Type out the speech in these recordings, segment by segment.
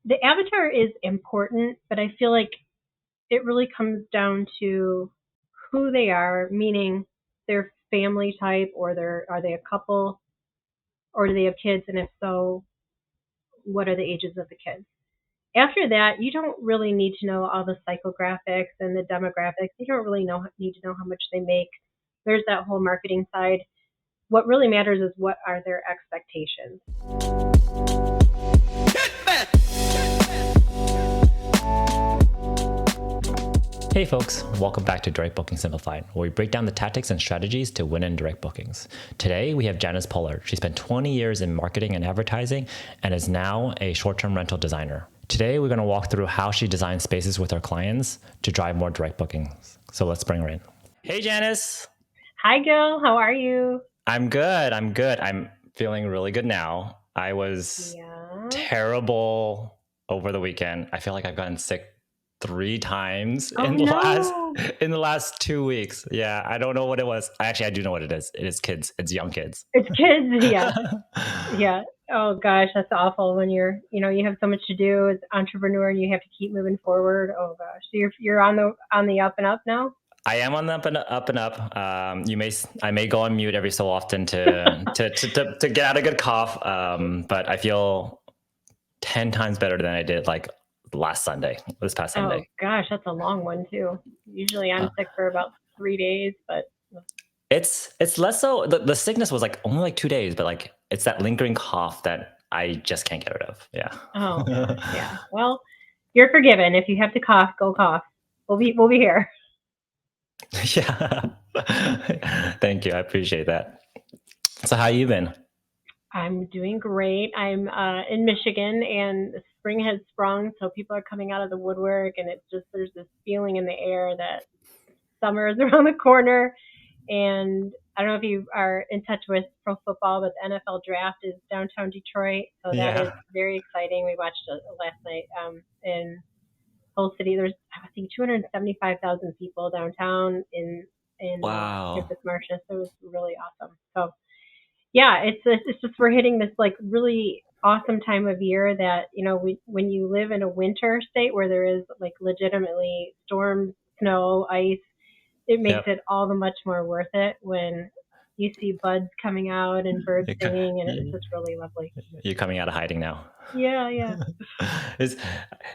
the avatar is important, but I feel like it really comes down to who they are, meaning their family type, or are they a couple, or do they have kids, and if so, what are the ages of the kids? After that, you don't really need to know all the psychographics and the demographics. You don't really need to know how much they make. There's that whole marketing side. What really matters is what are their expectations. Hey folks, welcome back to Direct Booking Simplified, where we break down the tactics and strategies to win in direct bookings. Today we have Janice Pollard. She spent 20 years in marketing and advertising and is now a short-term rental designer. Today we're going to walk through how she designs spaces with her clients to drive more direct bookings. So let's bring her in. Hey Janice. Hi Gil, how are you? I'm good. I'm feeling really good now. I was terrible over the weekend. I feel like I've gotten sick 3 times in the last 2 weeks. Yeah, I don't know what it was. Actually, I do know what it is. It is kids. It's young kids. It's kids, yeah. Yeah. Oh gosh, that's awful when you have so much to do as an entrepreneur and you have to keep moving forward. Oh gosh. So you're on the up and up now? I am on the up and up. I may go on mute every so often to get out a good cough. But I feel 10 times better than I did like this past Sunday. Oh gosh, that's a long one too. Usually I'm sick for about 3 days, but it's less so. The sickness was like only like 2 days, but like it's that lingering cough that I just can't get rid of. Yeah. Oh yeah. Well, you're forgiven. If you have to cough, go cough. We'll be here. Yeah. Thank you. I appreciate that. So how you been? I'm doing great. I'm in Michigan, and spring has sprung, so people are coming out of the woodwork, and there's this feeling in the air that summer is around the corner. And I don't know if you are in touch with pro football, but the NFL draft is downtown Detroit, so that is very exciting. We watched it last night in Whole City. There's, I think, 275,000 people downtown in Campus Martius. So it was really awesome. So yeah, it's just we're hitting this like really awesome time of year that, when you live in a winter state where there is like legitimately storms, snow, ice, it makes it all the much more worth it when you see buds coming out and birds singing, and it's just really lovely. You're coming out of hiding now. Yeah. This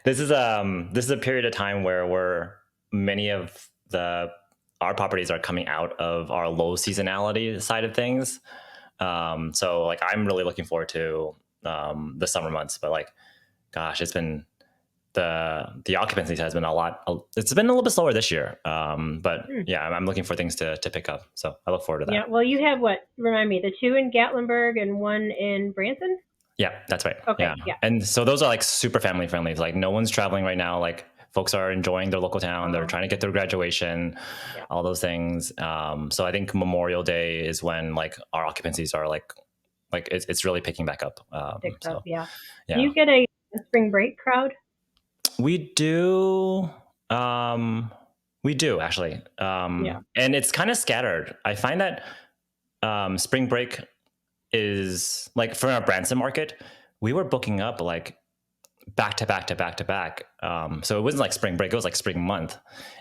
is a period of time where many of our properties are coming out of our low seasonality side of things. So like I'm really looking forward to the summer months, but like, gosh, it's been the occupancy has been it's been a little bit slower this year. But yeah, I'm looking for things to pick up. So I look forward to that. Yeah. Well, you have remind me, the 2 in Gatlinburg and 1 in Branson? Yeah, that's right. Okay. Yeah. And so those are like super family friendly. Like no one's traveling right now. Like folks are enjoying their local town. They're trying to get their graduation, all those things. So I think Memorial Day is when like our occupancies are like it's really picking back up. Yeah. Do you get a spring break crowd? We do. We do actually. And it's kind of scattered. I find that spring break is like for our Branson market, we were booking up like back to back. So it wasn't like spring break, it was like spring month.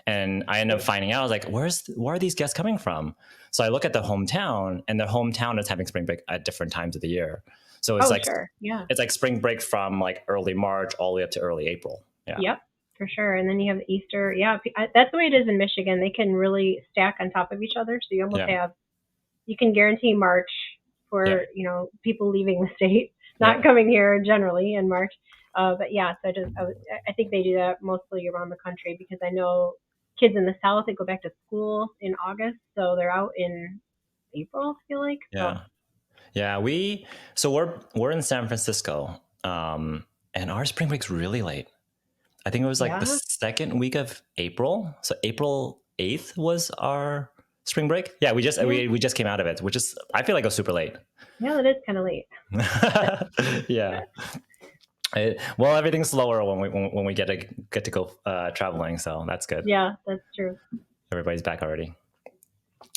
And I ended up finding out, I was like, where are these guests coming from? So I look at the hometown, and their hometown is having spring break at different times of the year. So it's it's like spring break from like early March all the way up to early April. Yeah. Yep, for sure. And then you have Easter. Yeah, that's the way it is in Michigan. They can really stack on top of each other. So you almost you can guarantee March for, people leaving the state, not coming here generally in March. But yeah, so I think they do that mostly around the country, because I know kids in the South, they go back to school in August. So they're out in April, I feel like. Yeah. Yeah. We're in San Francisco, and our spring break's really late. I think it was like the second week of April. So April 8th was our spring break. Yeah, we just came out of it, which is, I feel like it was super late. Yeah, it is kind of late. Yeah. Well, everything's slower when we get to go traveling, so that's good. Yeah, that's true. Everybody's back already.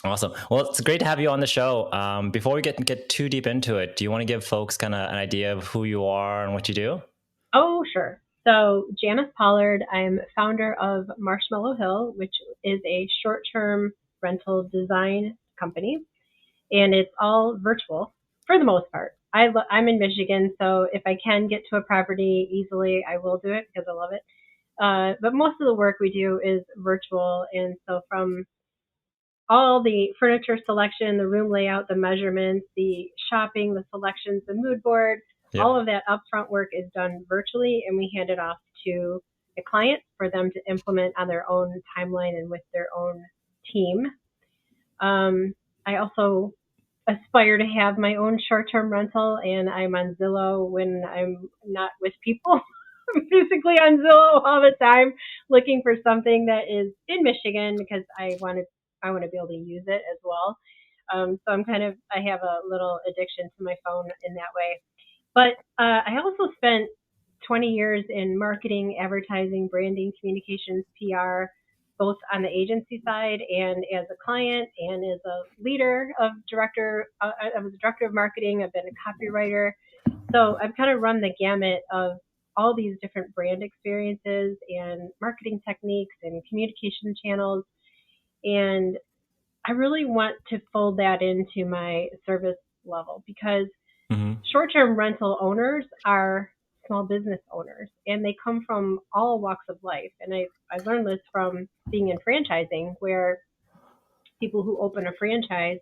Awesome. Well, it's great to have you on the show. Before we get too deep into it, do you want to give folks kind of an idea of who you are and what you do? Oh, sure. So, Janice Pollard, I'm founder of Marshmallow Hill, which is a short term rental design company, and it's all virtual for the most part. I'm in Michigan, so if I can get to a property easily, I will do it because I love it. But most of the work we do is virtual, and so from all the furniture selection, the room layout, the measurements, the shopping, the selections, the mood board, Yep. all of that upfront work is done virtually, and we hand it off to the client for them to implement on their own timeline and with their own team. I also aspire to have my own short-term rental, and I'm on Zillow when I'm not with people. I'm basically on Zillow all the time, looking for something that is in Michigan because I want to be able to use it as well. So I have a little addiction to my phone in that way. But I also spent 20 years in marketing, advertising, branding, communications, PR, both on the agency side and as a client and as a leader of director. I was a director of marketing. I've been a copywriter. So I've kind of run the gamut of all these different brand experiences and marketing techniques and communication channels. And I really want to fold that into my service level because short-term rental owners are small business owners and they come from all walks of life. And I learned this from being in franchising where people who open a franchise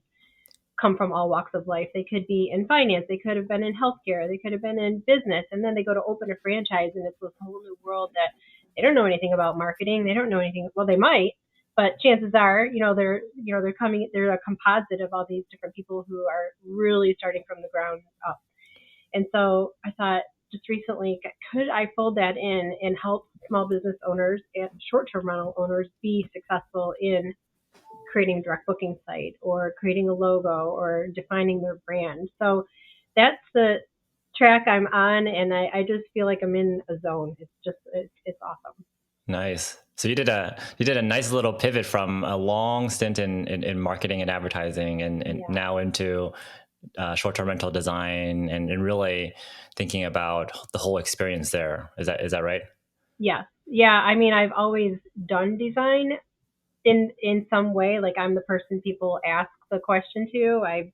come from all walks of life. They could be in finance, they could have been in healthcare, they could have been in business, and then they go to open a franchise and it's this whole new world that they don't know anything about marketing. They don't know anything. Well, they might, but chances are, they're a composite of all these different people who are really starting from the ground up. And so I thought just recently, could I fold that in and help small business owners and short-term rental owners be successful in creating a direct booking site or creating a logo or defining their brand? So that's the track I'm on, and I just feel like I'm in a zone. It's awesome. Nice. So you did a nice little pivot from a long stint in marketing and advertising and now into short-term rental design and really thinking about the whole experience there. Is that right? Yeah. Yeah. I mean, I've always done design in some way. Like I'm the person people ask the question to. I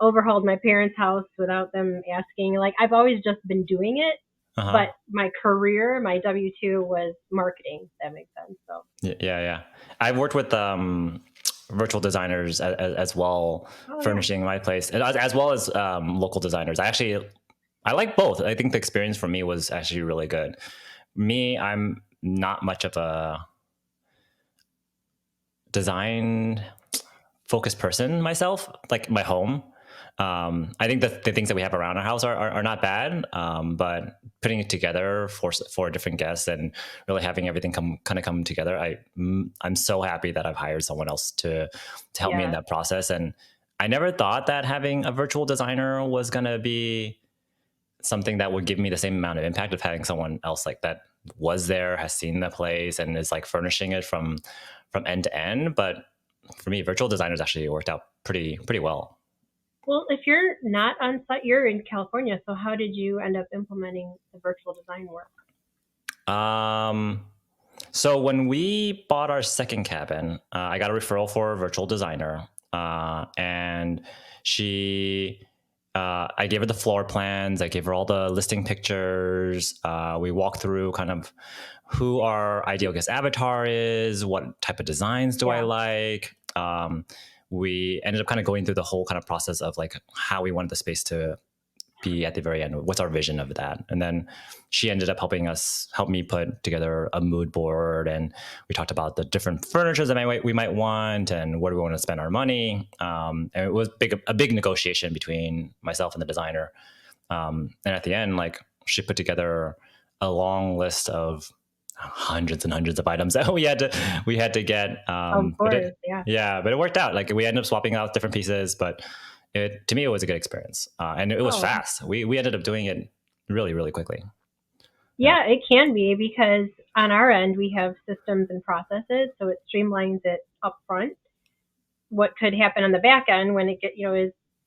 overhauled my parents' house without them asking. Like I've always just been doing it. But my career, my W-2 was marketing. If that makes sense. So yeah. I've worked with virtual designers as well, furnishing my place, as well as local designers. I like both. I think the experience for me was actually really good. I'm not much of a design focused person myself, like my home. I think that the things that we have around our house are not bad, but putting it together for different guests and really having everything come together, I'm so happy that I've hired someone else to help me in that process. And I never thought that having a virtual designer was going to be something that would give me the same amount of impact of having someone else like that was there, has seen the place, and is like furnishing it from end to end. But for me, virtual designers actually worked out pretty well. Well, if you're not on site, you're in California. So how did you end up implementing the virtual design work? So when we bought our second cabin, I got a referral for a virtual designer, and I gave her the floor plans. I gave her all the listing pictures. We walked through kind of who our ideal guest avatar is, what type of designs do I like. We ended up kind of going through the whole kind of process of like how we wanted the space to be at the very end. What's our vision of that? And then she ended up help me put together a mood board. And we talked about the different furniture that we might want and where do we want to spend our money. And it was a big negotiation between myself and the designer. And at the end, like she put together a long list of hundreds and hundreds of items that we had to get. Of course, but it worked out. Like we ended up swapping out different pieces, but to me, it was a good experience. And it was fast. We ended up doing it really, really quickly. Yeah, it can be because on our end, we have systems and processes, so it streamlines it up front. What could happen on the back end when it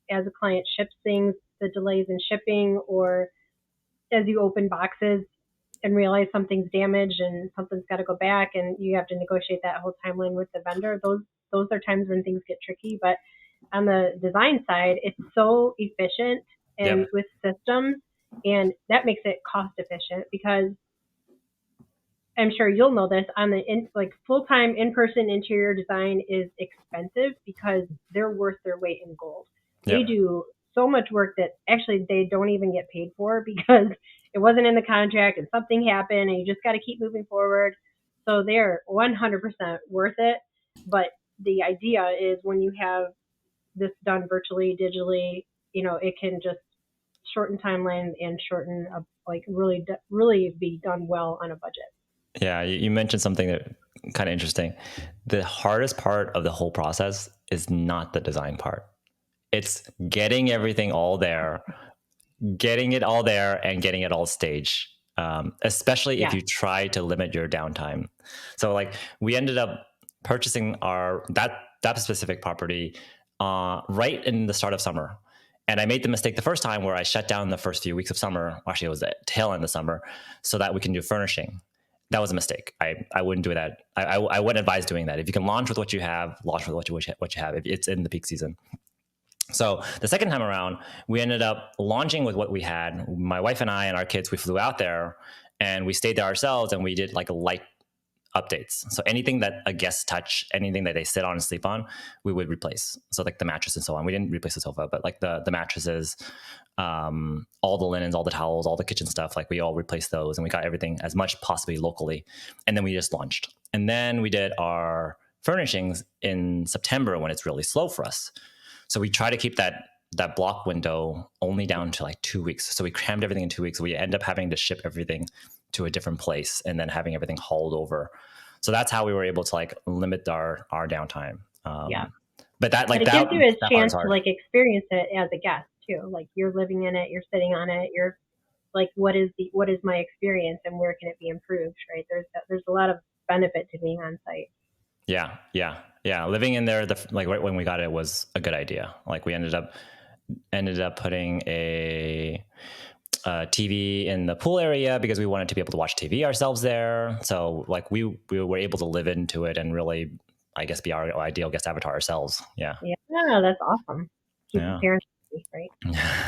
as a client ships things, the delays in shipping or as you open boxes and realize something's damaged and something's got to go back and you have to negotiate that whole timeline with the vendor. Those are times when things get tricky. But on the design side, it's so efficient and Yep. with systems, and that makes it cost efficient because I'm sure you'll know this on the full-time in-person interior design is expensive because they're worth their weight in gold. They Yep. do so much work that actually they don't even get paid for because it wasn't in the contract and something happened and you just got to keep moving forward. So they're 100% worth it. But the idea is when you have this done virtually, digitally, it can just shorten timelines and shorten really be done well on a budget. Yeah, you mentioned something that kind of interesting. The hardest part of the whole process is not the design part. It's getting everything all there, getting it all there, and getting it all staged. Especially if you try to limit your downtime. So, like, we ended up purchasing that specific property right in the start of summer. And I made the mistake the first time where I shut down the first few weeks of summer. Actually, it was the tail end of summer, so that we can do furnishing. That was a mistake. I wouldn't do that. I wouldn't advise doing that. If you can launch with what you have, launch with what you have. If it's in the peak season. So the second time around, we ended up launching with what we had. My wife and I and our kids, we flew out there and we stayed there ourselves and we did like a light updates. So anything that a guest touch, anything that they sit on and sleep on, we would replace. So like the mattress and so on. We didn't replace the sofa, but like the mattresses, all the linens, all the towels, all the kitchen stuff, like we all replaced those and we got everything as much possibly locally. And then we just launched. And then we did our furnishings in September when it's really slow for us. So we try to keep that block window only down to like 2 weeks. So we crammed everything in 2 weeks. We end up having to ship everything to a different place and then having everything hauled over. So that's how we were able to like limit our downtime. But it gives you a chance to like experience it as a guest too. Like you're living in it, you're sitting on it, you're like, what is my experience and where can it be improved? Right? There's a lot of benefit to being on site. Yeah. Living in there, right when we got it was a good idea. Like we ended up putting a TV in the pool area because we wanted to be able to watch TV ourselves there. So like we were able to live into it and really, I guess, be our ideal guest avatar ourselves. Yeah, that's awesome. Keep the parents happy, right?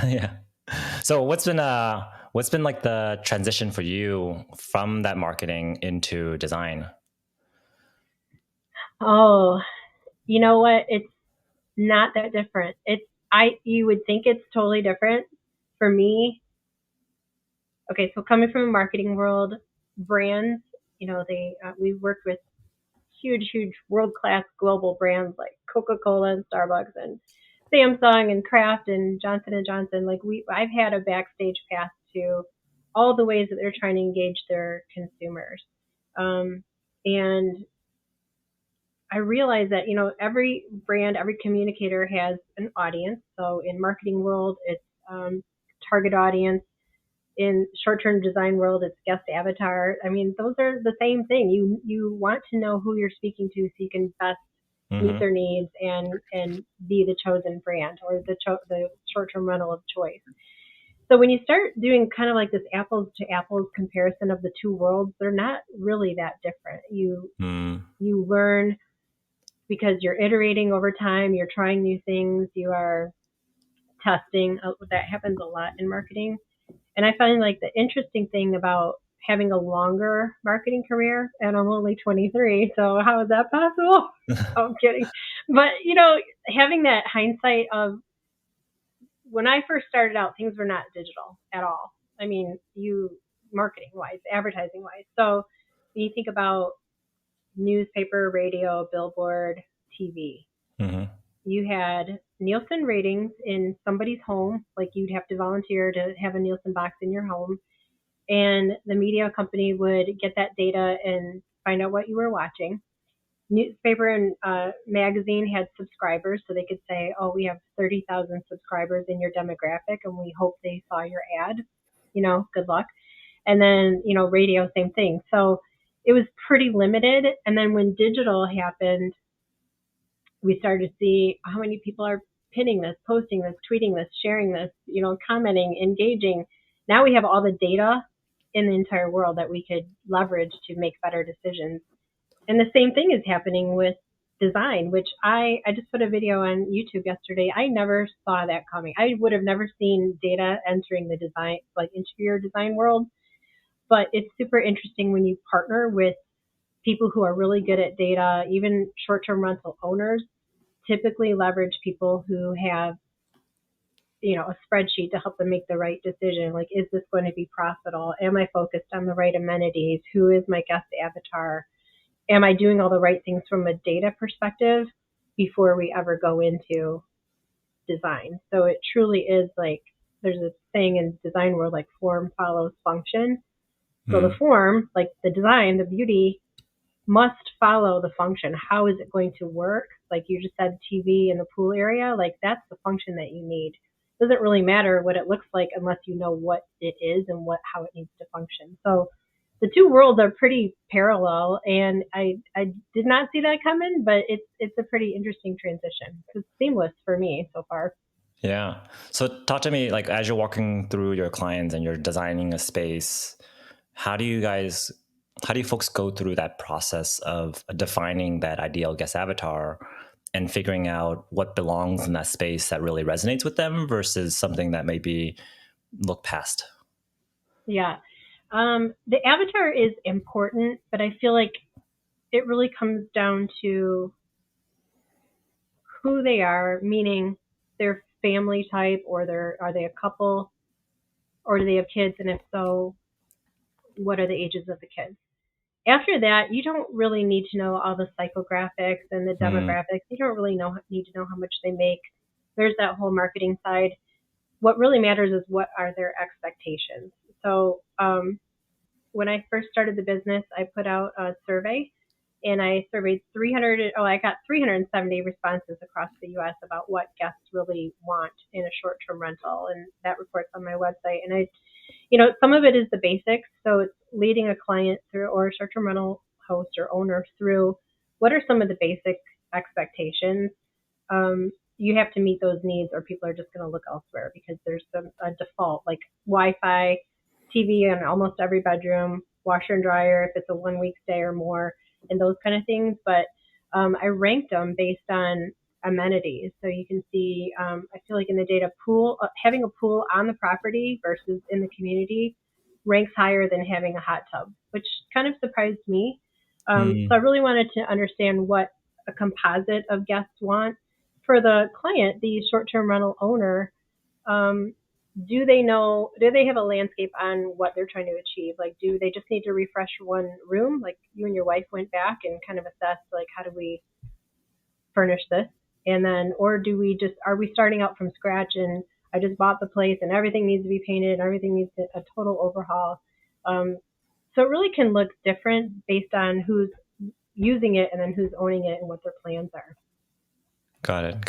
Yeah. So what's been like the transition for you from that marketing into design? Oh, you know what? It's not that different. You would think it's totally different. For me, okay, so coming from a marketing world, brands, we worked with huge world-class global brands like Coca-Cola and Starbucks and Samsung and Kraft and Johnson & Johnson. Like I've had a backstage pass to all the ways that they're trying to engage their consumers. And I realize that, every brand, every communicator has an audience. So in marketing world, it's target audience. In short-term design world, it's guest avatar. I mean, those are the same thing. You want to know who you're speaking to so you can best meet their needs and be the chosen brand or the short-term rental of choice. So when you start doing kind of like this apples to apples comparison of the two worlds, they're not really that different. You learn because you're iterating over time, you're trying new things, you are testing. That happens a lot in marketing. And I find like the interesting thing about having a longer marketing career, and I'm only 23, so how is that possible? I'm kidding. But, having that hindsight of when I first started out, things were not digital at all. I mean, marketing-wise, advertising-wise. So when you think about newspaper, radio, billboard, TV, you had Nielsen ratings in somebody's home. Like you'd have to volunteer to have a Nielsen box in your home. And the media company would get that data and find out what you were watching. Newspaper and magazine had subscribers, so they could say, oh, we have 30,000 subscribers in your demographic, and we hope they saw your ad. Good luck. And then, radio, same thing. So it was pretty limited. And then when digital happened, we started to see how many people are pinning this, posting this, tweeting this, sharing this, commenting, engaging. now we have all the data in the entire world that we could leverage to make better decisions. And the same thing is happening with design, which I just put a video on YouTube yesterday. I never saw that coming. I would have never seen data entering the design, like interior design world. But it's super interesting when you partner with people who are really good at data. Even short-term rental owners typically leverage people who have, a spreadsheet to help them make the right decision. Like, is this going to be profitable? Am I focused on the right amenities? Who is my guest avatar? Am I doing all the right things from a data perspective before we ever go into design? So it truly is like, there's a saying in design world, like form follows function. So the form, like the design, the beauty, must follow the function. How is it going to work? Like you just said, TV in the pool area, like that's the function that you need. It doesn't really matter what it looks like unless you know what it is and how it needs to function. So the two worlds are pretty parallel, and I did not see that coming, but it's a pretty interesting transition. It's seamless for me so far. Yeah. So talk to me, like as you're walking through your clients and you're designing a space, how do you folks go through that process of defining that ideal guest avatar and figuring out what belongs in that space that really resonates with them versus something that maybe look past? Yeah. The avatar is important, but I feel like it really comes down to who they are, meaning their family type, or are they a couple, or do they have kids, and if so, what are the ages of the kids? After that, you don't really need to know all the psychographics and the demographics. You don't really need to know how much they make. There's that whole marketing side. What really matters is what are their expectations. So when I first started the business, I put out a survey, and I surveyed I got 370 responses across the U.S. about what guests really want in a short-term rental, and that report's on my website. And some of it is the basics. So it's leading a client through, or a short-term rental host or owner through, what are some of the basic expectations. You have to meet those needs, or people are just going to look elsewhere because there's a default, like Wi-Fi, TV in almost every bedroom, washer and dryer if it's a 1 week stay or more, and those kind of things. But I ranked them based on amenities. So you can see, I feel like in the data, having a pool on the property versus in the community ranks higher than having a hot tub, which kind of surprised me. So I really wanted to understand what a composite of guests want. For the client, the short-term rental owner, do they have a landscape on what they're trying to achieve? Like, do they just need to refresh one room? Like you and your wife went back and kind of assessed, like, how do we furnish this? And then, or are we starting out from scratch and I just bought the place and everything needs to be painted and everything needs a total overhaul? So it really can look different based on who's using it and then who's owning it and what their plans are. Got it.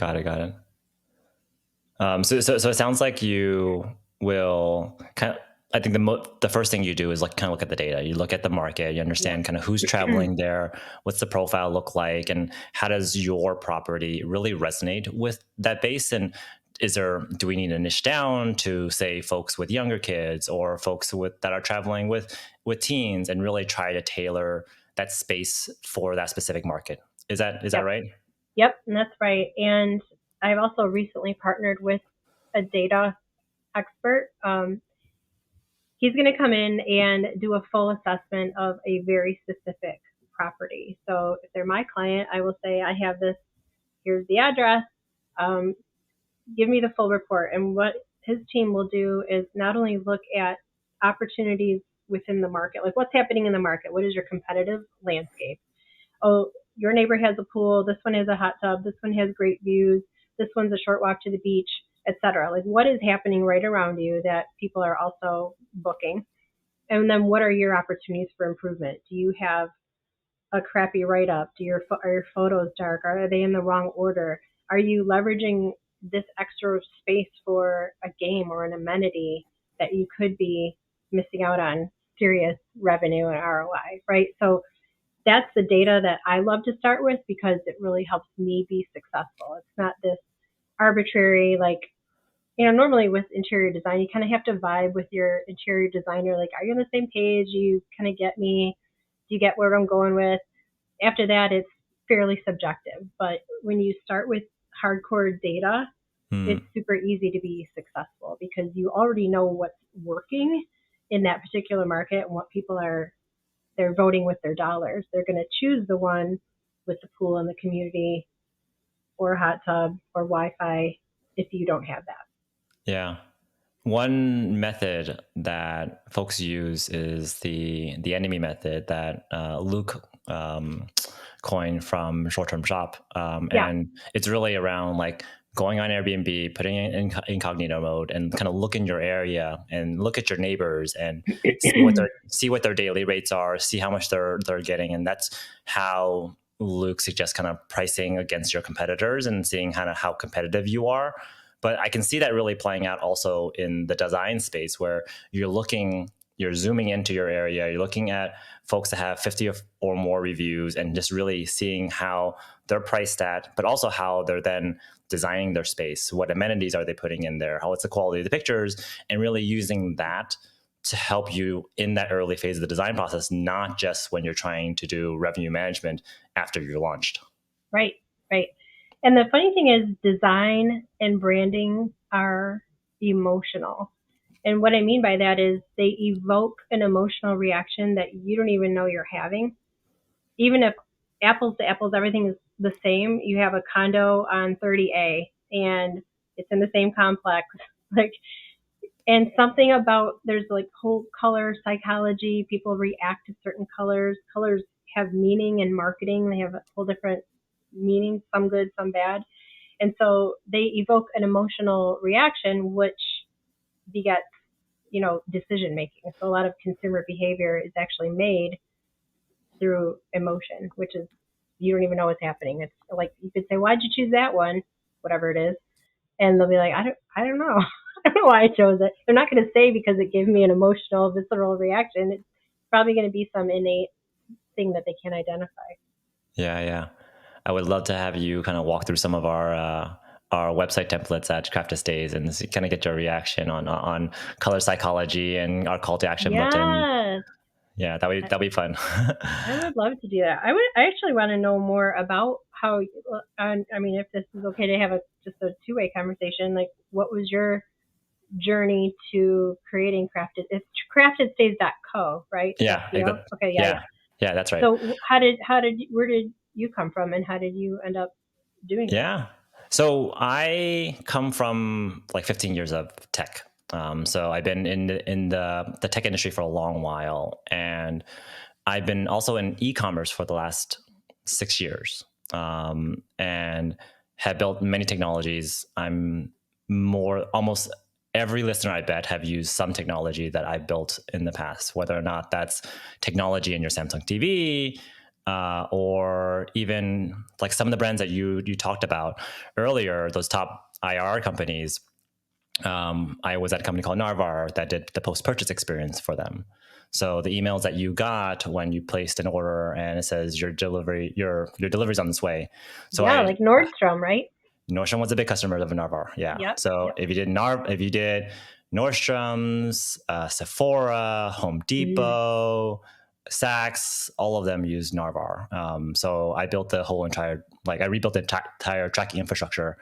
So it sounds like you will kind of, I think the first thing you do is like kind of look at the data. You look at the market, you understand kind of who's traveling there, what's the profile look like, and how does your property really resonate with that base? And do we need to niche down to, say, folks with younger kids or folks that are traveling with teens, and really try to tailor that space for that specific market? Is that right? Yep, and that's right. And I've also recently partnered with a data expert. He's going to come in and do a full assessment of a very specific property. So if they're my client, I will say, I have this, here's the address, give me the full report. And what his team will do is not only look at opportunities within the market, like what's happening in the market, what is your competitive landscape? Oh, your neighbor has a pool, this one has a hot tub, this one has great views, this one's a short walk to the beach, etc. Like, what is happening right around you that people are also booking? And then what are your opportunities for improvement? Do you have a crappy write-up? Are your photos dark? Are they in the wrong order? Are you leveraging this extra space for a game or an amenity that you could be missing out on serious revenue and ROI, right? So that's the data that I love to start with, because it really helps me be successful. It's not this arbitrary, like, normally with interior design, you kind of have to vibe with your interior designer. Like, are you on the same page? You kind of get me. Do you get where I'm going with? After that, it's fairly subjective. But when you start with hardcore data, it's super easy to be successful because you already know what's working in that particular market and what people they're voting with their dollars. They're going to choose the one with the pool in the community or hot tub or Wi-Fi if you don't have that. Yeah. One method that folks use is the enemy method that Luke coined from Short Term Shop. And it's really around like going on Airbnb, putting it in incognito mode, and kind of look in your area and look at your neighbors and see what their daily rates are, see how much they're getting, and that's how Luke suggests kind of pricing against your competitors and seeing kind of how competitive you are. But I can see that really playing out also in the design space where you're zooming into your area, you're looking at folks that have 50 or more reviews and just really seeing how they're priced at, but also how they're then designing their space. What amenities are they putting in there? What's the quality of the pictures? And really using that to help you in that early phase of the design process, not just when you're trying to do revenue management after you're launched. Right. And the funny thing is design and branding are emotional. And what I mean by that is they evoke an emotional reaction that you don't even know you're having. Even if apples to apples, everything is the same. You have a condo on 30A and it's in the same complex. And something about, there's like whole color psychology. People react to certain colors. Colors have meaning in marketing. They have a whole different meaning, some good, some bad. And so they evoke an emotional reaction, which begets, decision making. So a lot of consumer behavior is actually made through emotion, which is, you don't even know what's happening. It's like, you could say, why'd you choose that one? Whatever it is. And they'll be like, I don't know. I don't know why I chose it. They're not going to say because it gave me an emotional, visceral reaction. It's probably going to be some innate thing that they can't identify. Yeah. I would love to have you kind of walk through some of our website templates at Craft Estates and kind of get your reaction on color psychology and our call to action button. Yeah, that'd be fun. I would love to do that. I actually want to know more about how. If this is okay to have just a two-way conversation, like what was your journey to creating Crafted? It's craftedstays.co, right? Yeah. Okay. Yeah, that's right. So where did you come from, and how did you end up doing that? Yeah. So I come from like 15 years of tech. So I've been in the tech industry for a long while, and I've been also in e-commerce for the last 6 years, and have built many technologies. Almost every listener, I bet, have used some technology that I built in the past, whether or not that's technology in your Samsung TV, or even like some of the brands that you talked about earlier, those top IR companies. I was at a company called Narvar that did the post-purchase experience for them. So the emails that you got when you placed an order and it says your delivery's on its way. So like Nordstrom, right? Nordstrom was a big customer of Narvar. Yeah. Yep, so if you did Nordstrom's, Sephora, Home Depot, Saks, all of them use Narvar. So I built I rebuilt the entire tracking infrastructure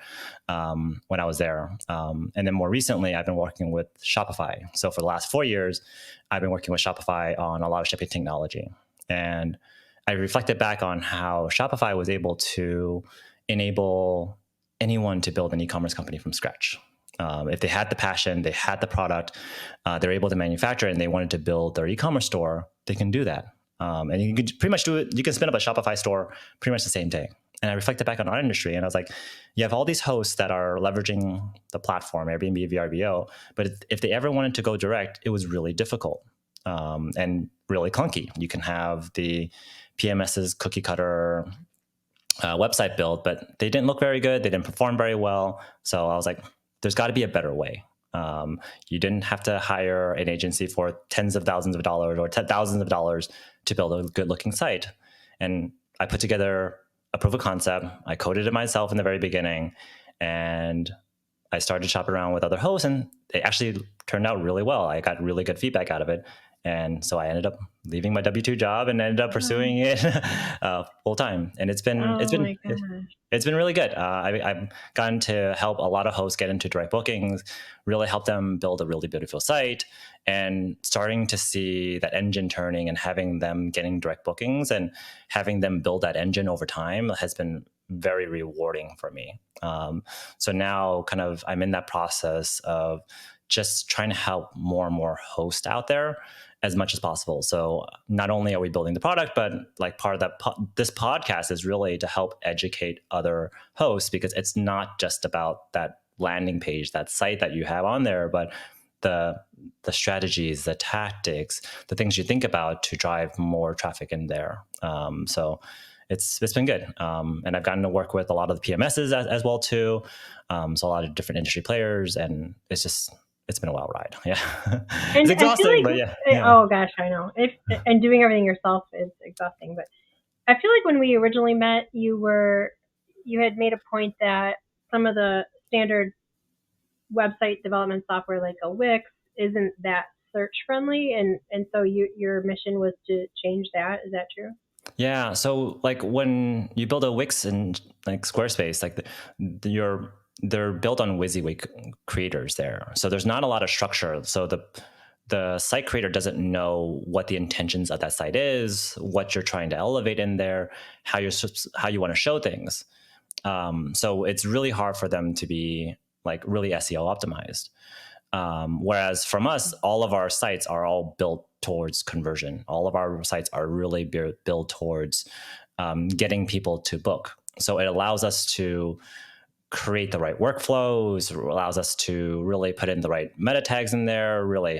when I was there. And then more recently, I've been working with Shopify. So for the last 4 years, I've been working with Shopify on a lot of shipping technology. And I reflected back on how Shopify was able to enable anyone to build an e-commerce company from scratch. If they had the passion, they had the product, they're able to manufacture it, and they wanted to build their e-commerce store, they can do that. And you can pretty much do it. You can spin up a Shopify store pretty much the same day. And I reflected back on our industry, and I was like, you have all these hosts that are leveraging the platform, Airbnb, VRBO, but if they ever wanted to go direct, it was really difficult and really clunky. You can have the PMS's cookie cutter website build, but they didn't look very good. They didn't perform very well. So I was like, there's got to be a better way. You didn't have to hire an agency for tens of thousands of dollars or thousands of dollars to build a good looking site. And I put together a proof of concept. I coded it myself in the very beginning, and I started shopping around with other hosts, and it actually turned out really well. I got really good feedback out of it. And so I ended up leaving my W-2 job and ended up pursuing it full time. And it's been really good. I've gotten to help a lot of hosts get into direct bookings, really help them build a really beautiful site, and starting to see that engine turning and having them getting direct bookings and having them build that engine over time has been very rewarding for me. So now kind of I'm in that process of just trying to help more and more hosts out there as much as possible. So not only are we building the product, but like part of that, this podcast is really to help educate other hosts, because it's not just about that landing page, that site that you have on there, but the strategies, the tactics, the things you think about to drive more traffic in there. So it's been good. And I've gotten to work with a lot of the PMSs as well too. So a lot of different industry players, and it's been a wild ride. Yeah. It's exhausting, but yeah. Oh gosh, I know. And doing everything yourself is exhausting, but I feel like when we originally met, you had made a point that some of the standard website development software like a Wix isn't that search friendly, and so your mission was to change that. Is that true? Yeah. So like when you build a Wix in like Squarespace, like they're built on WYSIWYG creators there. So there's not a lot of structure. So the site creator doesn't know what the intentions of that site is, what you're trying to elevate in there, how you want to show things. So it's really hard for them to be like really SEO optimized. Whereas from us, all of our sites are all built towards conversion. All of our sites are really built towards getting people to book. So it allows us to create the right workflows, allows us to really put in the right meta tags in there, really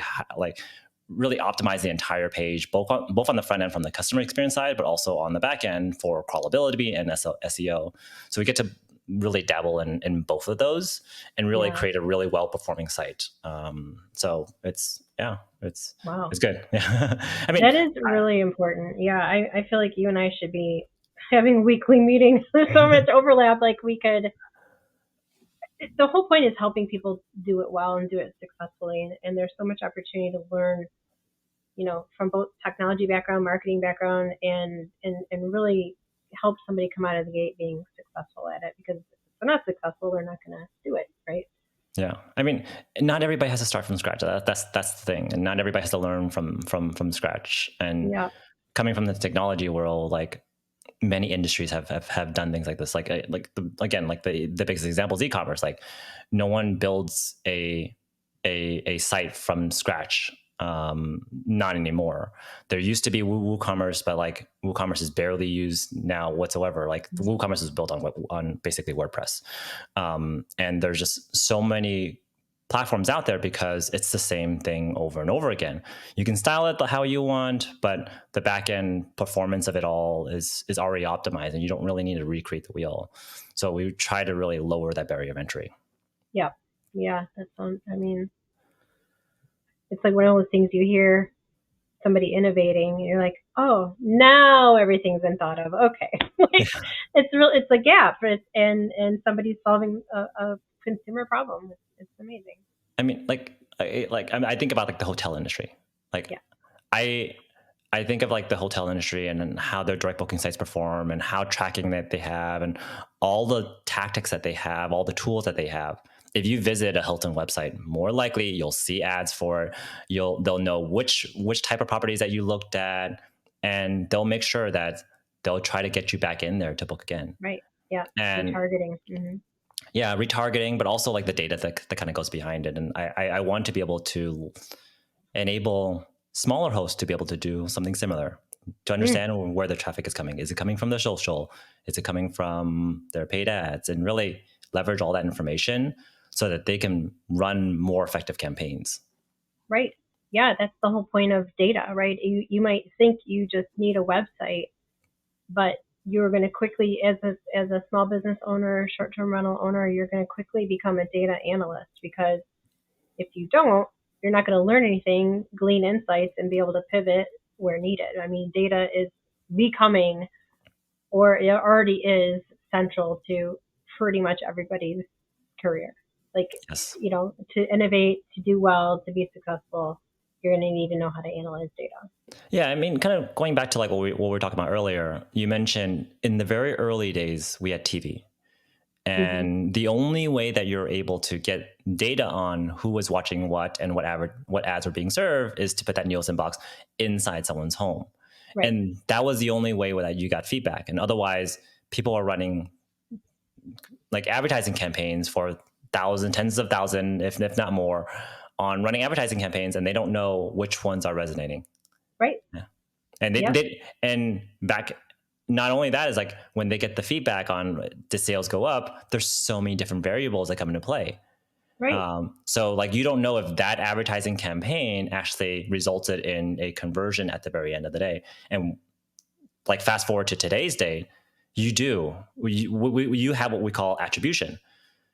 optimize the entire page, both on the front end from the customer experience side, but also on the back end for crawlability and SEO. So we get to really dabble in both of those and really create a really well-performing site. So it's good. Yeah. I mean, that is really important. Yeah, I feel like you and I should be having weekly meetings. There's so much overlap. Like the whole point is helping people do it well and do it successfully. And there's so much opportunity to learn, from both technology background, marketing background, and really help somebody come out of the gate being successful at it. Because if they're not successful, they're not going to do it, right? Yeah, I mean, not everybody has to start from scratch. That's the thing, and not everybody has to learn from scratch. And coming from the technology world, like many industries have done things like this. The biggest example is e-commerce. Like no one builds a site from scratch. Not anymore. There used to be WooCommerce, but like WooCommerce is barely used now whatsoever. Like WooCommerce is built on basically WordPress, and there's just so many platforms out there because it's the same thing over and over again. You can style it how you want, but the back end performance of it all is already optimized, and you don't really need to recreate the wheel. So we try to really lower that barrier of entry. Yeah, that sounds. I mean, it's like one of those things you hear somebody innovating, and you're like, oh, now everything's been thought of. Okay, it's a gap, and somebody's solving a consumer problem. It's amazing. I mean, I think about like the hotel industry. I think of like the hotel industry and how their direct booking sites perform and how tracking that they have and all the tactics that they have, all the tools that they have. If you visit a Hilton website, more likely you'll see ads for it. They'll know which type of properties that you looked at, and they'll make sure that they'll try to get you back in there to book again. Right. Yeah. And retargeting. Mm-hmm. Yeah, retargeting, but also like the data that kind of goes behind it. And I want to be able to enable smaller hosts to be able to do something similar, to understand where the traffic is coming. Is it coming from their social? Is it coming from their paid ads? And really leverage all that information so that they can run more effective campaigns. Right. Yeah, that's the whole point of data, right? You might think you just need a website, but you're going to quickly, as a small business owner, short-term rental owner, you're going to quickly become a data analyst, because if you don't, you're not going to learn anything, glean insights, and be able to pivot where needed. I mean, data is becoming, or it already is, central to pretty much everybody's career. Like, Yes. to innovate, to do well, to be successful, you're going to need to know how to analyze data. Yeah, I mean, kind of going back to like what we were talking about earlier, you mentioned in the very early days, we had TV. And the only way that you're able to get data on who was watching what and what ads were being served is to put that Nielsen box inside someone's home. Right. And that was the only way that you got feedback. And otherwise, people are running like advertising campaigns for thousands, tens of thousands, if not more, on running advertising campaigns, and they don't know which ones are resonating. Right. Yeah. And and back, not only that is like when they get the feedback on the sales go up, there's so many different variables that come into play. Right. So like you don't know if that advertising campaign actually resulted in a conversion at the very end of the day. And like fast forward to today's day, you do. You have what we call attribution.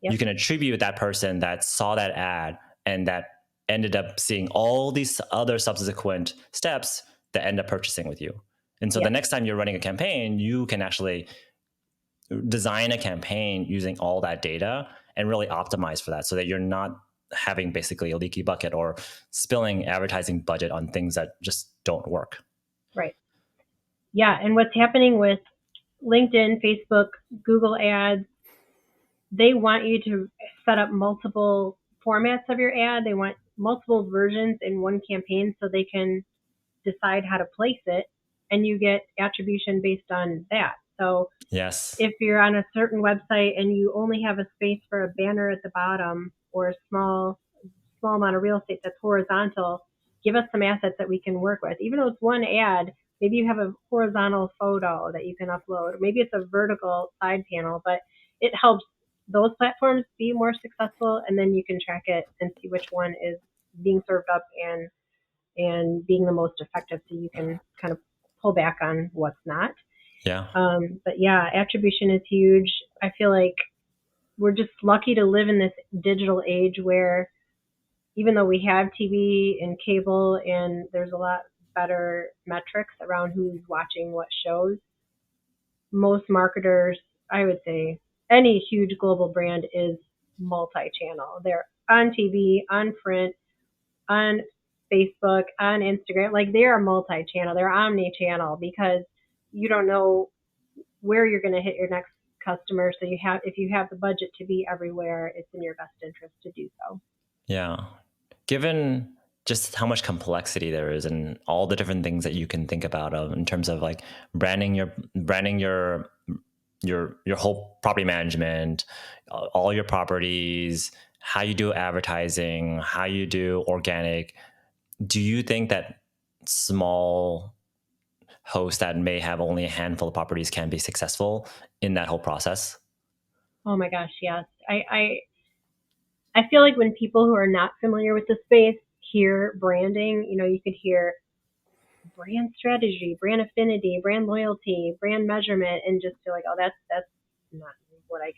Yep. You can attribute that person that saw that ad and that ended up seeing all these other subsequent steps that end up purchasing with you. And so the next time you're running a campaign, you can actually design a campaign using all that data and really optimize for that so that you're not having basically a leaky bucket or spilling advertising budget on things that just don't work. Right. Yeah. And what's happening with LinkedIn, Facebook, Google ads, they want you to set up multiple formats of your ad. They want multiple versions in one campaign so they can decide how to place it, and you get attribution based on that. So yes, if you're on a certain website and you only have a space for a banner at the bottom or a small amount of real estate that's horizontal, give us some assets that we can work with. Even though it's one ad, maybe you have a horizontal photo that you can upload. Maybe it's a vertical side panel, but it helps those platforms be more successful, and then you can track it and see which one is being served up and being the most effective, so you can kind of pull back on what's not. Yeah. But yeah, attribution is huge. I feel like we're just lucky to live in this digital age where even though we have TV and cable and there's a lot better metrics around who's watching what shows, most marketers, I would say any huge global brand is multi-channel. They're on TV, on print, on Facebook, on Instagram. Like they are multi-channel. They're omni-channel because you don't know where you're going to hit your next customer. So if you have the budget to be everywhere, it's in your best interest to do so. Yeah. Given just how much complexity there is and all the different things that you can think about in terms of like branding your whole property management, all your properties, how you do advertising, how you do organic. Do you think that small hosts that may have only a handful of properties can be successful in that whole process? Oh my gosh, yes. I feel like when people who are not familiar with the space hear branding, you could hear brand strategy, brand affinity, brand loyalty, brand measurement, and just feel like, oh, that's not what I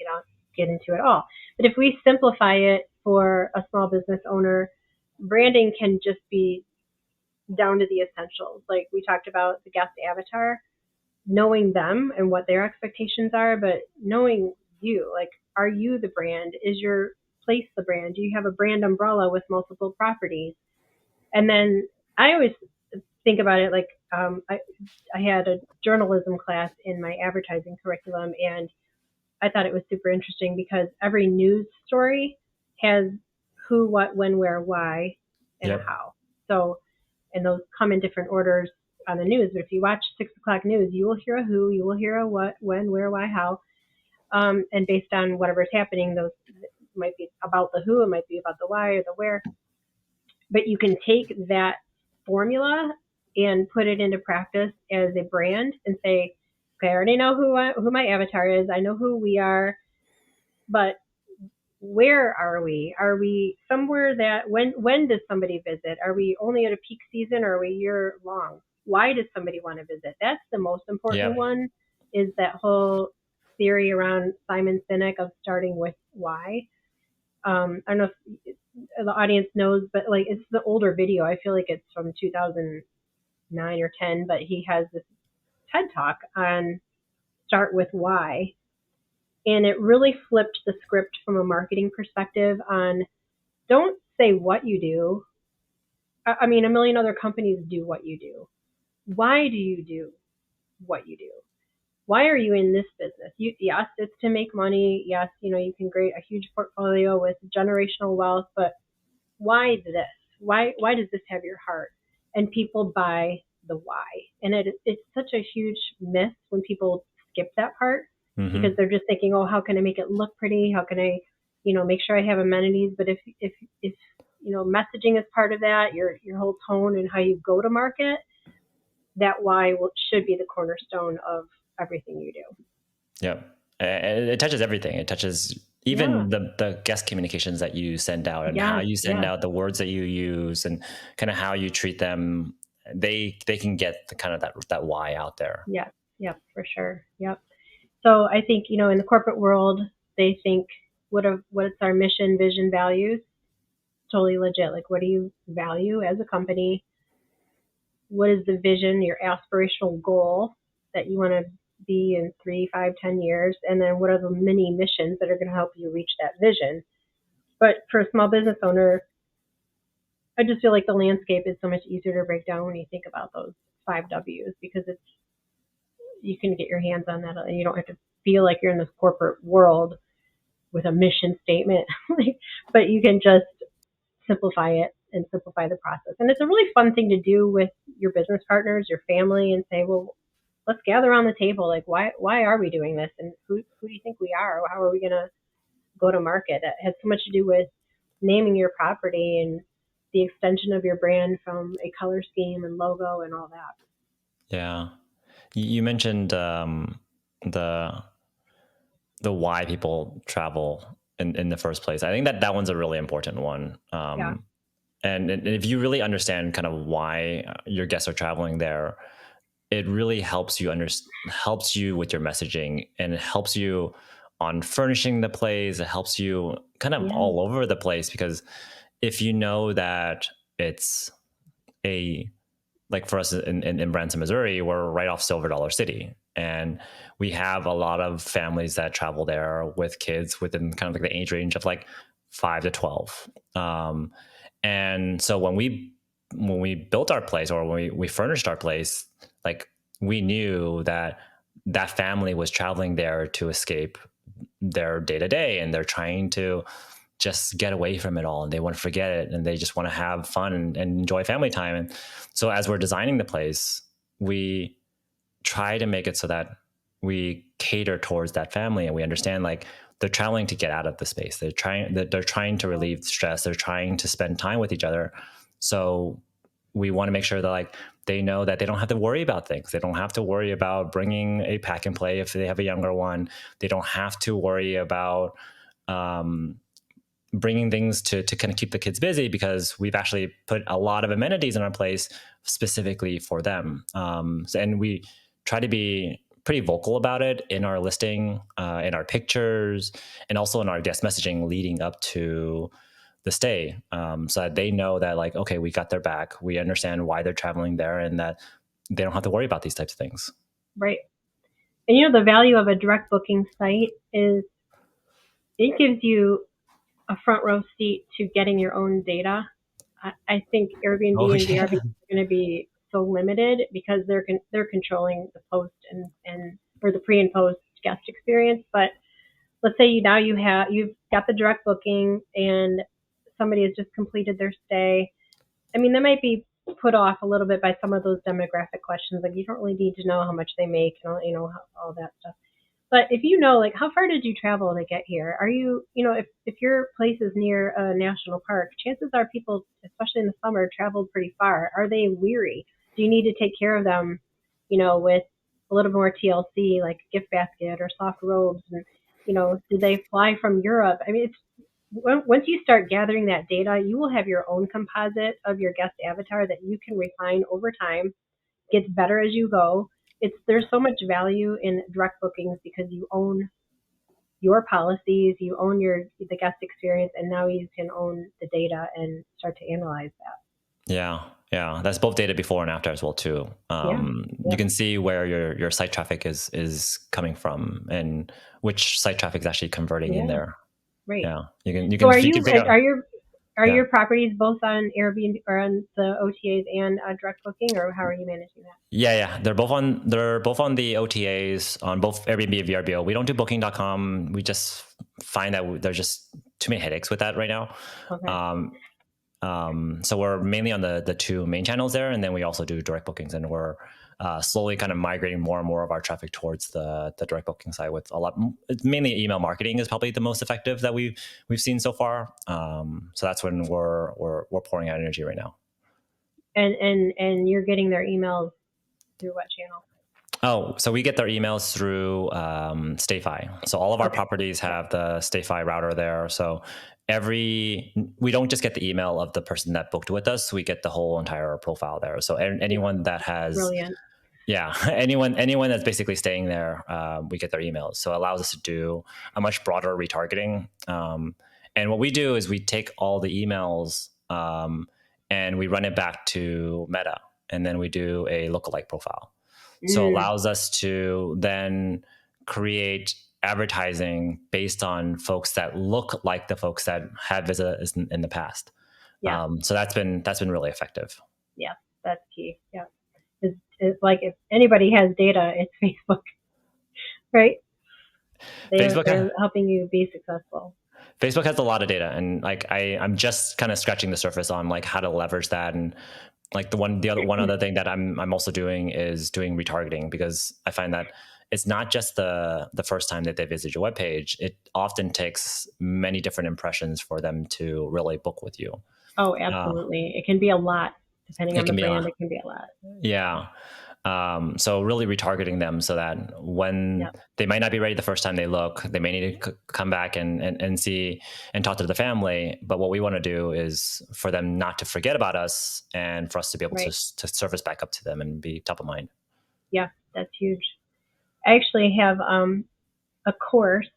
get into at all. But if we simplify it for a small business owner, branding can just be down to the essentials. Like we talked about the guest avatar, knowing them and what their expectations are, but knowing you, like, are you the brand? Is your place the brand? Do you have a brand umbrella with multiple properties? And then I always think about it like I had a journalism class in my advertising curriculum, and I thought it was super interesting because every news story has who, what, when, where, why, and how. So, and those come in different orders on the news. But if you watch 6 o'clock news, you will hear a who, you will hear a what, when, where, why, how. And based on whatever's happening, those might be about the who, it might be about the why or the where. But you can take that formula and put it into practice as a brand and say, okay, I already know who my avatar is. I know who we are, but where are we? Are we somewhere that when does somebody visit? Are we only at a peak season or are we year long? Why does somebody want to visit? That's the most important one, is that whole theory around Simon Sinek of starting with why. I don't know if the audience knows, but like it's the older video. I feel like it's from 2009 or 10, but he has this TED talk on start with why. And it really flipped the script from a marketing perspective on don't say what you do. I mean, a million other companies do what you do. Why do you do what you do? Why are you in this business? Yes, it's to make money. Yes, you can create a huge portfolio with generational wealth, but why this? Why does this have your heart? And people buy the why. And it's such a huge myth when people skip that part because they're just thinking, oh, how can I make it look pretty? How can I, make sure I have amenities? But if messaging is part of that, your whole tone and how you go to market, that why should be the cornerstone of everything you do. Yeah. It touches everything. It touches even the guest communications that you send out and how you send out the words that you use and kind of how you treat them. They can get the kind of that why out there. Yeah, for sure. Yep. So I think, in the corporate world, they think what's our mission, vision, values? Totally legit. Like, what do you value as a company? What is the vision, your aspirational goal that you want to be in 3, 5, 10 years? And then what are the mini missions that are going to help you reach that vision? But for a small business owner, I just feel like the landscape is so much easier to break down when you think about those 5 W's because you can get your hands on that and you don't have to feel like you're in this corporate world with a mission statement, but you can just simplify it and simplify the process. And it's a really fun thing to do with your business partners, your family, and say, well, let's gather around the table. Like, why are we doing this? And who do you think we are? How are we going to go to market? It has so much to do with naming your property and the extension of your brand from a color scheme and logo and all that. Yeah. You mentioned the why people travel in the first place. I think that one's a really important one. And if you really understand kind of why your guests are traveling there, it really helps you with your messaging, and it helps you on furnishing the place. It helps you kind of all over the place, because if you know that it's like for us in Branson, Missouri, we're right off Silver Dollar City. And we have a lot of families that travel there with kids within kind of like the age range of like 5 to 12. And so when we built our place, or when we furnished our place, like we knew that family was traveling there to escape their day to day, and they're trying to just get away from it all, and they want to forget it, and they just want to have fun and enjoy family time. And so as we're designing the place, we try to make it so that we cater towards that family, and we understand like they're traveling to get out of the space. They're trying to relieve stress. They're trying to spend time with each other. So we want to make sure that like they know that they don't have to worry about things. They don't have to worry about bringing a pack and play if they have a younger one. They don't have to worry about bringing things to kind of keep the kids busy, because we've actually put a lot of amenities in our place specifically for them. And we try to be pretty vocal about it in our listing, in our pictures, and also in our guest messaging leading up to the stay, so that they know that like, okay, we got their back. We understand why they're traveling there, and that they don't have to worry about these types of things. Right. And the value of a direct booking site is it gives you a front row seat to getting your own data. I think Airbnb and Vrbo are going to be so limited because they're controlling the post and or the pre and post guest experience. But let's say you've got the direct booking and somebody has just completed their stay. I mean, that might be put off a little bit by some of those demographic questions. Like, you don't really need to know how much they make and all that stuff. But if like, how far did you travel to get here? Are you, if your place is near a national park, chances are people, especially in the summer, traveled pretty far. Are they weary? Do you need to take care of them, with a little more TLC, like gift basket or soft robes? And, did they fly from Europe? I mean, once you start gathering that data, you will have your own composite of your guest avatar that you can refine over time, gets better as you go. There's so much value in direct bookings because you own your policies, you own the guest experience, and now you can own the data and start to analyze that. Yeah. Yeah, that's both data before and after as well too. You can see where your site traffic is coming from and which site traffic is actually converting in there. Right. Yeah, you So can figure out. Are your properties both on Airbnb or on the OTAs and direct booking, or how are you managing that? Yeah, they're both on the OTAs on both Airbnb and VRBO. We don't do Booking.com. We just find that there's just too many headaches with that right now. Okay. So we're mainly on the two main channels there, and then we also do direct bookings, and we're slowly kind of migrating more and more of our traffic towards the direct booking side. With a lot, it's mainly email marketing is probably the most effective that we've seen so far. So that's when we're pouring out energy right now. And you're getting their emails through what channel? Oh, so we get their emails through StayFi. So all of our properties have the StayFi router there. So we don't just get the email of the person that booked with us. We get the whole entire profile there. So anyone that has, brilliant. Yeah, anyone that's basically staying there, we get their emails. So it allows us to do a much broader retargeting. And what we do is we take all the emails and we run it back to Meta, and then we do a lookalike profile. So it allows us to then create advertising based on folks that look like the folks that have visited us in the past. Yeah. So that's been really effective. Yeah, that's key. Yeah. It's like if anybody has data, it's Facebook, right? They're helping you be successful. Facebook has a lot of data, and like I'm just kind of scratching the surface on like how to leverage that. And like one other thing that I'm also doing is doing retargeting, because I find that it's not just the first time that they visit your webpage. It often takes many different impressions for them to really book with you. Oh, absolutely. It can be a lot. Depending on the brand, it can be a lot. Yeah. So really retargeting them so that when they might not be ready the first time they look, they may need to come back and see and talk to the family. But what we want to do is for them not to forget about us, and for us to be able to surface back up to them and be top of mind. Yeah, that's huge. I actually have a course,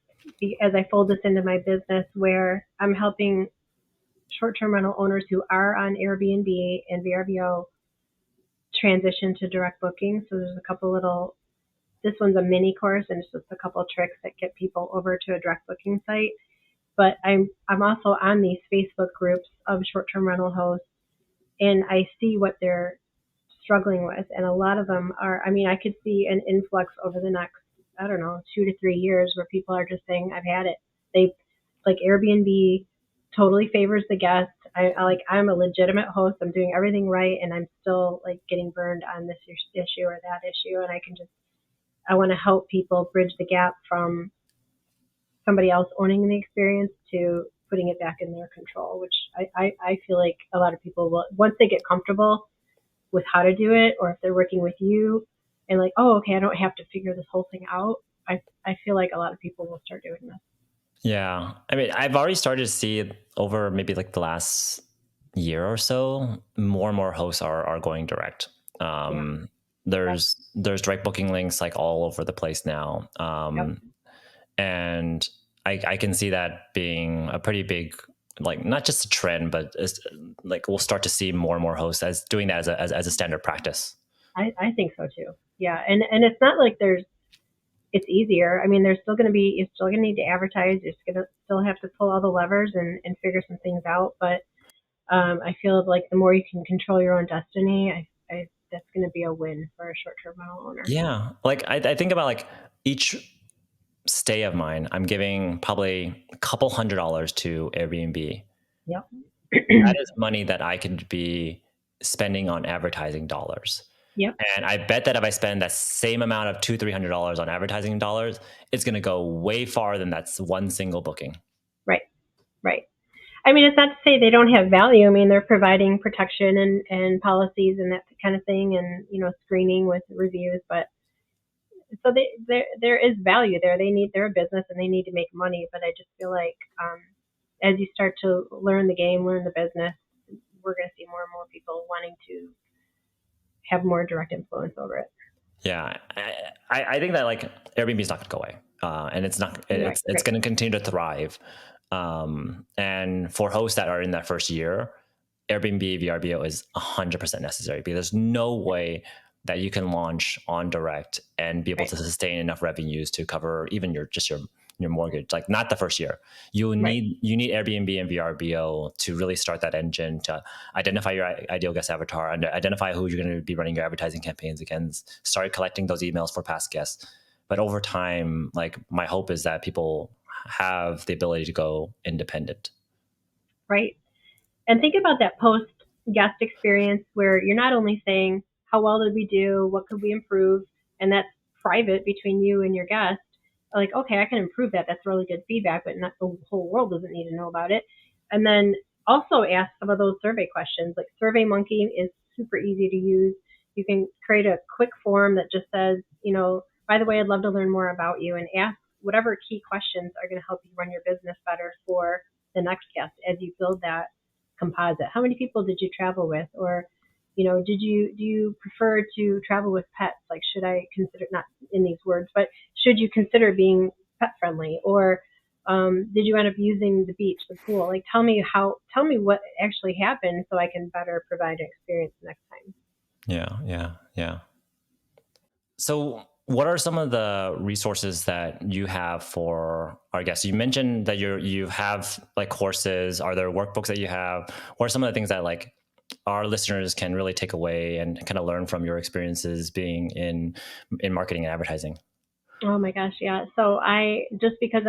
as I fold this into my business, where I'm helping short-term rental owners who are on Airbnb and VRBO transition to direct booking. So there's a couple this one's a mini course, and it's just a couple of tricks that get people over to a direct booking site. But I'm also on these Facebook groups of short-term rental hosts, and I see what they're struggling with. And a lot of them are, I could see an influx over the next, 2 to 3 years where people are just saying, I've had it. Like Airbnb totally favors the guest. I'm a legitimate host. I'm doing everything right, and I'm still like getting burned on this issue or that issue. And I want to help people bridge the gap from somebody else owning the experience to putting it back in their control, which I feel like a lot of people will, once they get comfortable with how to do it, or if they're working with you and like, oh, okay, I don't have to figure this whole thing out. I feel like a lot of people will start doing this. Yeah. I've already started to see over maybe like the last year or so, more and more hosts are going direct. There's direct booking links like all over the place now. And I can see that being a pretty big, like not just a trend, but like we'll start to see more and more hosts as doing that as a standard practice. I think so too. Yeah. And it's not like it's easier. You're still going to need to advertise. You're going to still have to pull all the levers and figure some things out. But I feel like the more you can control your own destiny, that's going to be a win for a short-term rental owner. Yeah. Like I think about like each stay of mine, I'm giving probably a couple $100 to Airbnb. Yep. That is money that I could be spending on advertising dollars. Yep. And I bet that if I spend that same amount of $200-300 on advertising dollars, it's going to go way farther than that's one single booking. Right. It's not to say they don't have value. They're providing protection and policies and that kind of thing, and screening with reviews. But so there is value there. They're a business and they need to make money. But I just feel like as you start to learn the game, learn the business, we're going to see more and more people wanting to have more direct influence over it. Yeah, I think that like Airbnb is not going to go away, and it's not. It's going to continue to thrive. And for hosts that are in that first year, Airbnb VRBO is 100% necessary, because there's no way that you can launch on direct and be able to sustain enough revenues to cover even your mortgage, like not the first year. You need Airbnb and VRBO to really start that engine, to identify your ideal guest avatar and identify who you're going to be running your advertising campaigns against, start collecting those emails for past guests. But over time, like, my hope is that people have the ability to go independent. Right. And think about that post guest experience where you're not only saying, how well did we do? What could we improve? And that's private between you and your guest. Like, okay, I can improve that. That's really good feedback, but not the whole world doesn't need to know about it. And then also ask some of those survey questions. Like SurveyMonkey is super easy to use. You can create a quick form that just says, by the way, I'd love to learn more about you, and ask whatever key questions are going to help you run your business better for the next guest as you build that composite. How many people did you travel with? Or, do you prefer to travel with pets? Like, should I consider, not in these words, but should you consider being pet friendly? Or did you end up using the beach, the pool? Like, tell me what actually happened so I can better provide an experience next time. Yeah. So what are some of the resources that you have for our guests? You mentioned that you have like courses. Are there workbooks that you have? What are some of the things that like our listeners can really take away and kind of learn from your experiences being in marketing and advertising? Oh my gosh, yeah. So just because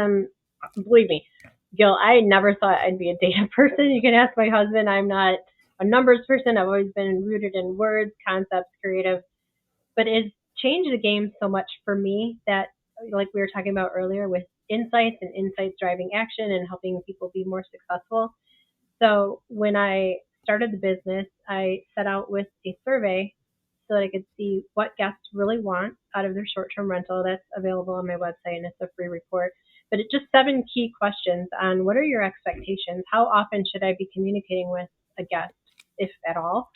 believe me, Gil, I never thought I'd be a data person. You can ask my husband. I'm not a numbers person. I've always been rooted in words, concepts, creative. But it's changed the game so much for me that, like we were talking about earlier, with insights and insights driving action and helping people be more successful. So when I started the business, I set out with a survey so that I could see what guests really want out of their short-term rental. That's available on my website, and it's a free report. But it's just 7 key questions on what are your expectations? How often should I be communicating with a guest, if at all?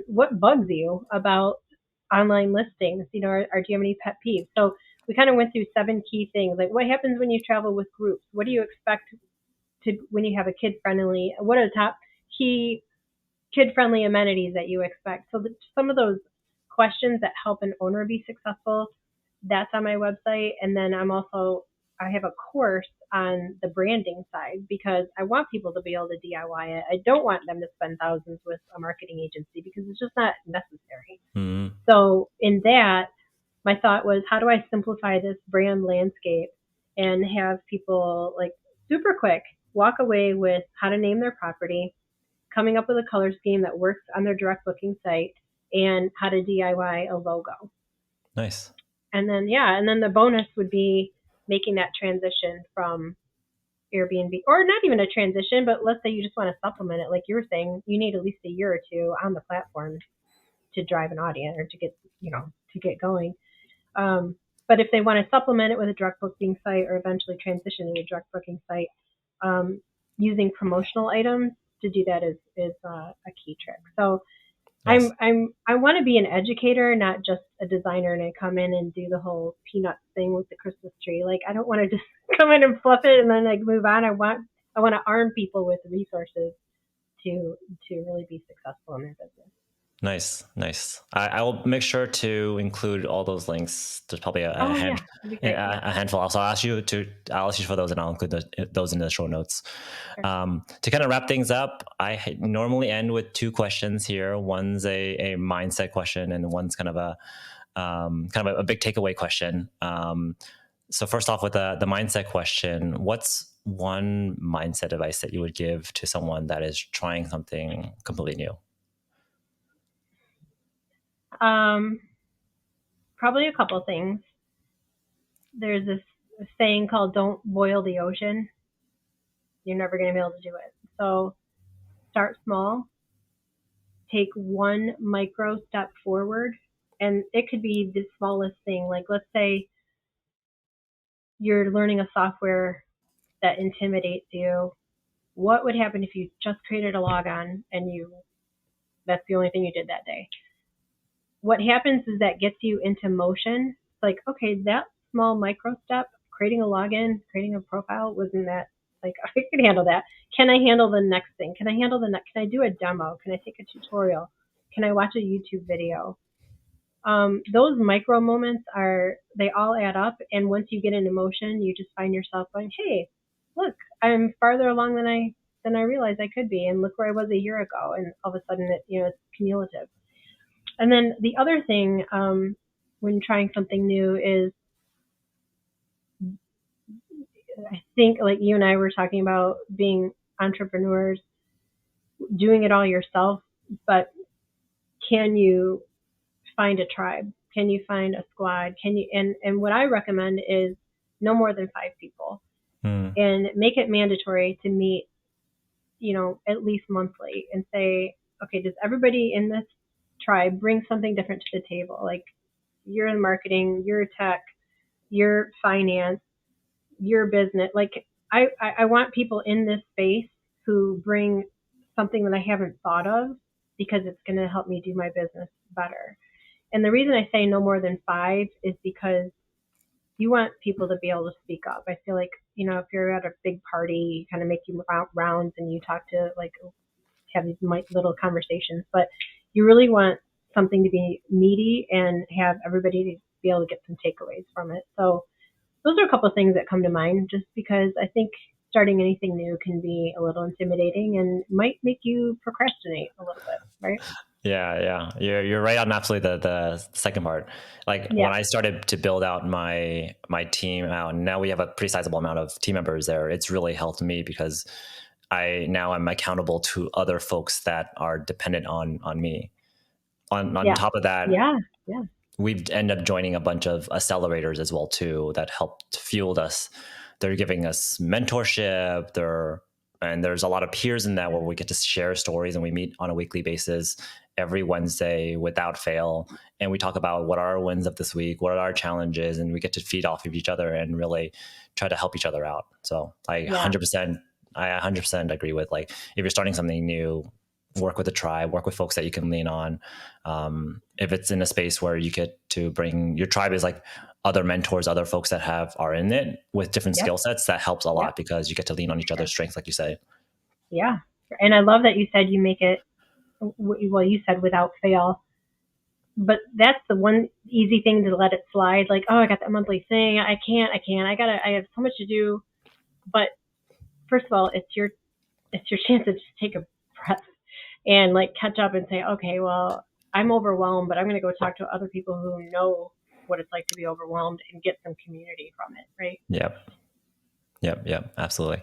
What bugs you about online listings? Do you have any pet peeves? So we kind of went through 7 key things, like what happens when you travel with groups? What do you expect when you have a kid-friendly? What are the top key kid-friendly amenities that you expect? So some of those questions that help an owner be successful, that's on my website. And then I have a course on the branding side, because I want people to be able to DIY it. I don't want them to spend thousands with a marketing agency, because it's just not necessary. Mm-hmm. So in that, my thought was, how do I simplify this brand landscape and have people, like, super quick walk away with how to name their property, coming up with a color scheme that works on their direct booking site, and how to DIY a logo. Nice. And then the bonus would be making that transition from Airbnb, or not even a transition, but let's say you just want to supplement it. Like you were saying, you need at least a year or two on the platform to drive an audience, or to get going. But if they want to supplement it with a direct booking site, or eventually transition to a direct booking site, using promotional items to do that is a key trick. So yes. I want to be an educator, not just a designer, and I come in and do the whole peanuts thing with the Christmas tree. Like, I don't want to just come in and fluff it and then like move on. I want to arm people with resources to really be successful in their business. Nice. I will make sure to include all those links. There's probably a handful. Also, I'll ask you for those, and I'll include those in the show notes. Sure. To kind of wrap things up, I normally end with 2 questions here. One's a mindset question, and one's kind of a big takeaway question. So first off, with the mindset question, what's one mindset advice that you would give to someone that is trying something completely new? Probably a couple things. There's this saying called "Don't boil the ocean." You're never going to be able to do it. So start small. Take one micro step forward, and it could be the smallest thing. Like, let's say you're learning a software that intimidates you. What would happen if you just created a logon and that's the only thing you did that day? What happens is that gets you into motion. It's like, okay, that small micro step, creating a login, creating a profile, wasn't that Like, I can handle that. Can I handle the next thing? Can I handle the next? Can I do a demo? Can I take a tutorial? Can I watch a YouTube video? Those micro moments they all add up. And once you get into motion, you just find yourself going, hey, look, I'm farther along than I realized I could be. And look where I was a year ago. And all of a sudden, it's cumulative. And then the other thing, when trying something new is, I think, like you and I were talking about being entrepreneurs, doing it all yourself, but can you find a tribe? Can you find a squad? And what I recommend is no more than 5 people, and make it mandatory to meet, at least monthly, and say, okay, does everybody in this tribe bring something different to the table? Like, you're in marketing, you're tech, you're finance, your business. Like, I want people in this space who bring something that I haven't thought of, because it's going to help me do my business better. And the reason I say no more than 5 is because you want people to be able to speak up. I feel like, if you're at a big party, you kind of make you rounds and you talk to, like, have these little conversations, but you really want something to be meaty and have everybody be able to get some takeaways from it. So those are a couple of things that come to mind, just because I think starting anything new can be a little intimidating and might make you procrastinate a little bit, right? Yeah. You're right on absolutely the second part. Like, when I started to build out my team out, and now we have a pretty sizable amount of team members there, it's really helped me because I'm accountable to other folks that are dependent on me. On top of that, we've ended up joining a bunch of accelerators as well too that helped fueled us. They're giving us mentorship. And there's a lot of peers in that where we get to share stories, and we meet on a weekly basis every Wednesday without fail. And we talk about what are our wins of this week, what are our challenges, and we get to feed off of each other and really try to help each other out. So I 100% agree with, like, if you're starting something new, work with a tribe, work with folks that you can lean on. If it's in a space where you get to bring your tribe is like other mentors, other folks that are in it with different skill sets, that helps a lot because you get to lean on each other's strengths, like you say. Yeah. And I love that you said you make it, well, you said without fail, but that's the one easy thing to let it slide. Like, oh, I got that monthly thing. I have so much to do. But first of all, it's your chance to just take a breath and, like, catch up and say, okay, well, I'm overwhelmed, but I'm going to go talk to other people who know what it's like to be overwhelmed and get some community from it. Right. Yep. Absolutely.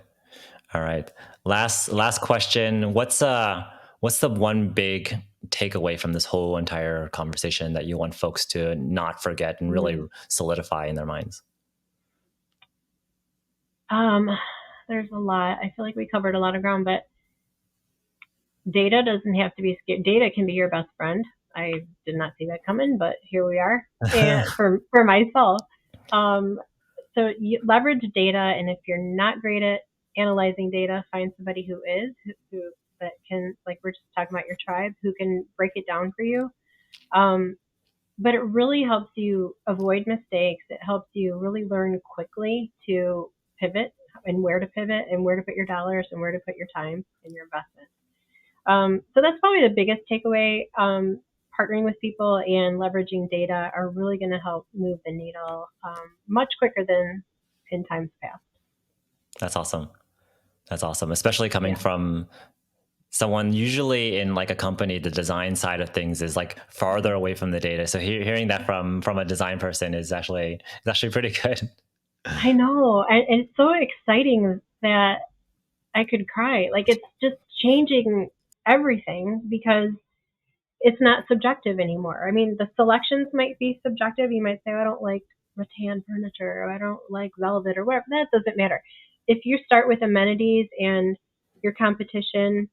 All right. Last question. What's the one big takeaway from this whole entire conversation that you want folks to not forget and really solidify in their minds? There's a lot. I feel like we covered a lot of ground, but data doesn't have to be scary. Data can be your best friend. I did not see that coming, but here we are. And for myself, so you leverage data, and if you're not great at analyzing data, find somebody who is, who that can, like we're just talking about your tribe, who can break it down for you. But it really helps you avoid mistakes. It helps you really learn quickly to pivot, and where to pivot, and where to put your dollars, and where to put your time and your investment. So that's probably the biggest takeaway. Partnering with people and leveraging data are really going to help move the needle much quicker than in times past. That's awesome. Especially coming from someone usually in like a company, the design side of things is like farther away from the data. So hearing that from a design person is actually pretty good. I know. And it's so exciting that I could cry. Like, it's just changing everything because it's not subjective anymore. I mean, the selections might be subjective. You might say, I don't like rattan furniture, or I don't like velvet, or whatever. That doesn't matter. If you start with amenities and your competition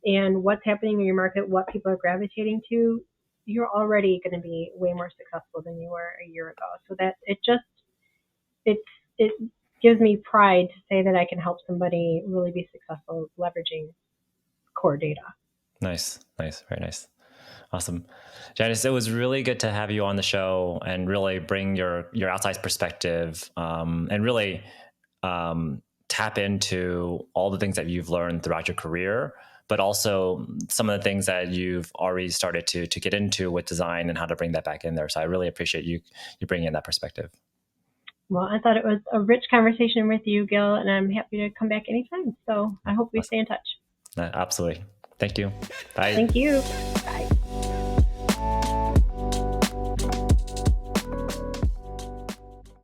and what's happening in your market, what people are gravitating to, you're already going to be way more successful than you were a year ago. So that it gives me pride to say that I can help somebody really be successful leveraging core data. Nice. Very nice. Awesome. Janice, it was really good to have you on the show and really bring your outside perspective, and really tap into all the things that you've learned throughout your career, but also some of the things that you've already started to get into with design and how to bring that back in there. So I really appreciate you bringing in that perspective. Well, I thought it was a rich conversation with you, Gil, and I'm happy to come back anytime. So I hope we stay in touch. Absolutely. Thank you. Bye. Thank you. Bye.